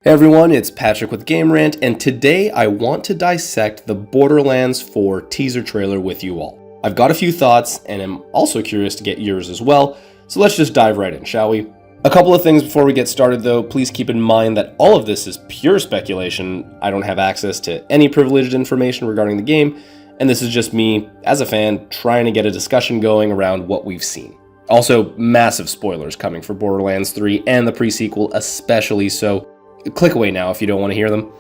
Hey everyone, it's Patrick with Game Rant, and today I want to dissect the Borderlands 4 teaser trailer with you all. I've got a few thoughts, and I'm also curious to get yours as well, so let's just dive right in, shall we? A couple of things before we get started though. Please keep in mind that all of this is pure speculation. I don't have access to any privileged information regarding the game, and this is just me, as a fan, trying to get a discussion going around what we've seen. Also, massive spoilers coming for Borderlands 3 and the pre-sequel especially, so click away now if you don't want to hear them.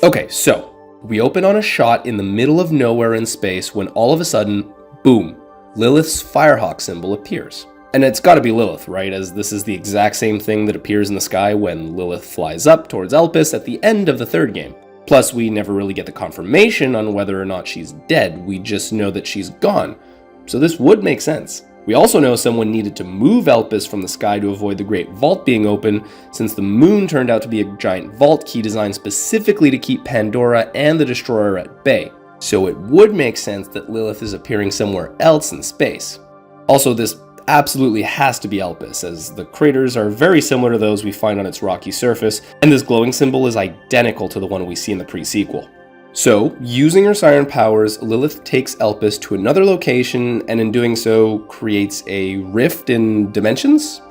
Okay, so we open on a shot in the middle of nowhere in space when all of a sudden, boom, Lilith's Firehawk symbol appears. And it's gotta be Lilith, right? As this is the exact same thing that appears in the sky when Lilith flies up towards Elpis at the end of the third game. Plus, we never really get the confirmation on whether or not she's dead, we just know that she's gone. So this would make sense. We also know someone needed to move Elpis from the sky to avoid the Great Vault being open, since the moon turned out to be a giant vault key designed specifically to keep Pandora and the Destroyer at bay. So it would make sense that Lilith is appearing somewhere else in space. Also, this absolutely has to be Elpis, as the craters are very similar to those we find on its rocky surface, and this glowing symbol is identical to the one we see in the pre-sequel. So, using her siren powers, Lilith takes Elpis to another location, and in doing so, creates a rift in dimensions?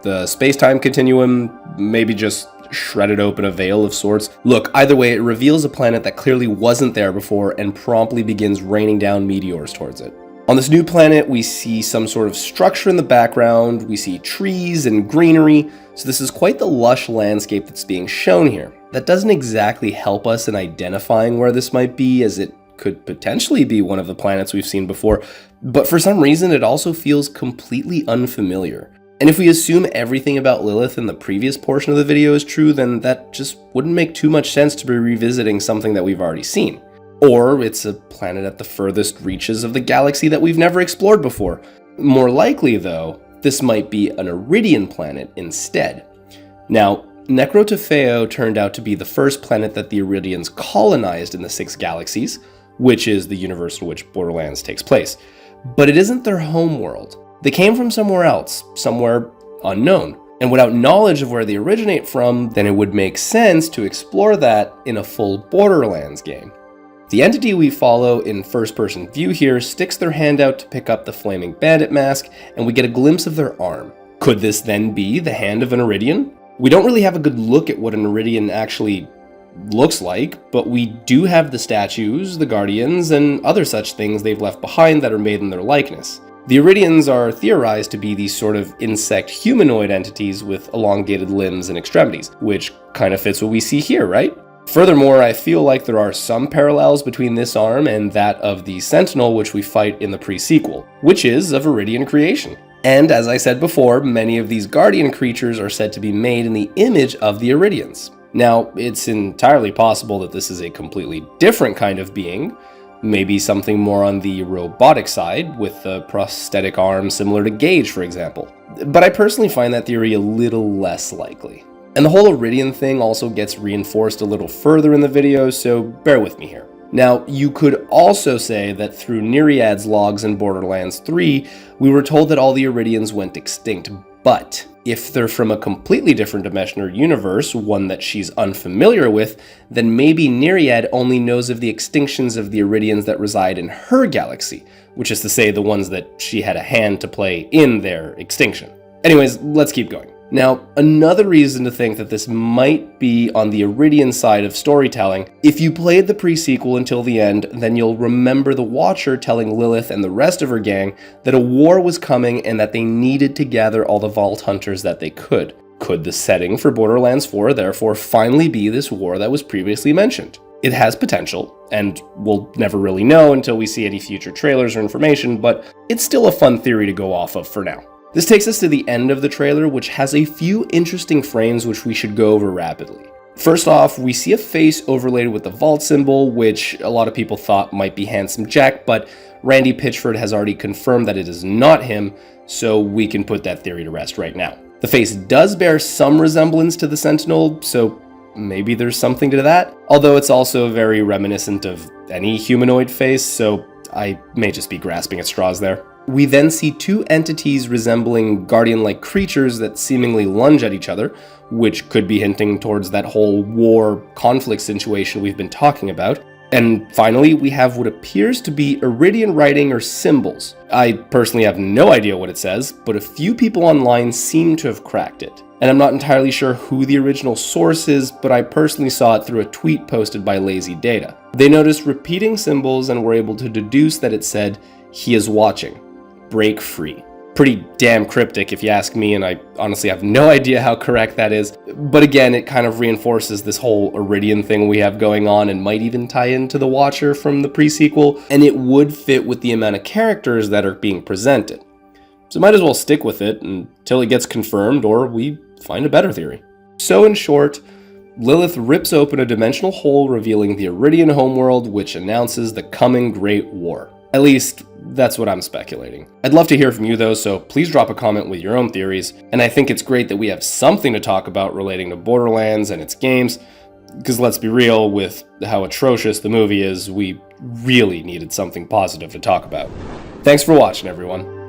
The space-time continuum, maybe just shredded open a veil of sorts. Look, either way, it reveals a planet that clearly wasn't there before and promptly begins raining down meteors towards it. On this new planet, we see some sort of structure in the background, we see trees and greenery, so this is quite the lush landscape that's being shown here. That doesn't exactly help us in identifying where this might be, as it could potentially be one of the planets we've seen before, but for some reason it also feels completely unfamiliar. And if we assume everything about Lilith in the previous portion of the video is true, then that just wouldn't make too much sense to be revisiting something that we've already seen. Or it's a planet at the furthest reaches of the galaxy that we've never explored before. More likely though, this might be an Arian planet instead. Now, Necrotafeo turned out to be the first planet that the Arians colonized in the Six Galaxies, which is the universe in which Borderlands takes place. But it isn't their home world. They came from somewhere else, somewhere unknown. And without knowledge of where they originate from, then it would make sense to explore that in a full Borderlands game. The entity we follow in first-person view here sticks their hand out to pick up the flaming bandit mask, and we get a glimpse of their arm. Could this then be the hand of an Arian? We don't really have a good look at what an Arian actually looks like, but we do have the statues, the guardians, and other such things they've left behind that are made in their likeness. The Arians are theorized to be these sort of insect humanoid entities with elongated limbs and extremities, which kind of fits what we see here, right? Furthermore, I feel like there are some parallels between this arm and that of the Sentinel which we fight in the pre-sequel, which is of Arian creation. And as I said before, many of these guardian creatures are said to be made in the image of the Arians. Now, it's entirely possible that this is a completely different kind of being, maybe something more on the robotic side, with a prosthetic arm similar to Gage, for example. But I personally find that theory a little less likely. And the whole Arian thing also gets reinforced a little further in the video, so bear with me here. Now, you could also say that through Nereid's logs in Borderlands 3, we were told that all the Arians went extinct, but if they're from a completely different dimension or universe, one that she's unfamiliar with, then maybe Nereid only knows of the extinctions of the Arians that reside in her galaxy, which is to say the ones that she had a hand to play in their extinction. Anyways, let's keep going. Now, another reason to think that this might be on the Arian side of storytelling, if you played the pre-sequel until the end, then you'll remember the Watcher telling Lilith and the rest of her gang that a war was coming and that they needed to gather all the Vault Hunters that they could. Could the setting for Borderlands 4 therefore finally be this war that was previously mentioned? It has potential, and we'll never really know until we see any future trailers or information, but it's still a fun theory to go off of for now. This takes us to the end of the trailer, which has a few interesting frames which we should go over rapidly. First off, we see a face overlaid with the vault symbol, which a lot of people thought might be Handsome Jack, but Randy Pitchford has already confirmed that it is not him, so we can put that theory to rest right now. The face does bear some resemblance to the Sentinel, so maybe there's something to that, although it's also very reminiscent of any humanoid face, so I may just be grasping at straws there. We then see two entities resembling guardian-like creatures that seemingly lunge at each other, which could be hinting towards that whole war conflict situation we've been talking about. And finally, we have what appears to be Iridian writing or symbols. I personally have no idea what it says, but a few people online seem to have cracked it. And I'm not entirely sure who the original source is, but I personally saw it through a tweet posted by Lazy Data. They noticed repeating symbols and were able to deduce that it said, "He is watching. Break free." Pretty damn cryptic if you ask me, and I honestly have no idea how correct that is. But again, it kind of reinforces this whole Iridian thing we have going on and might even tie into the Watcher from the pre-sequel, and it would fit with the amount of characters that are being presented. So might as well stick with it until it gets confirmed or we find a better theory. So in short, Lilith rips open a dimensional hole revealing the Iridian homeworld, which announces the coming Great War. At least, that's what I'm speculating. I'd love to hear from you though, so please drop a comment with your own theories, and I think it's great that we have something to talk about relating to Borderlands and its games, because let's be real, with how atrocious the movie is, we really needed something positive to talk about. Thanks for watching, everyone.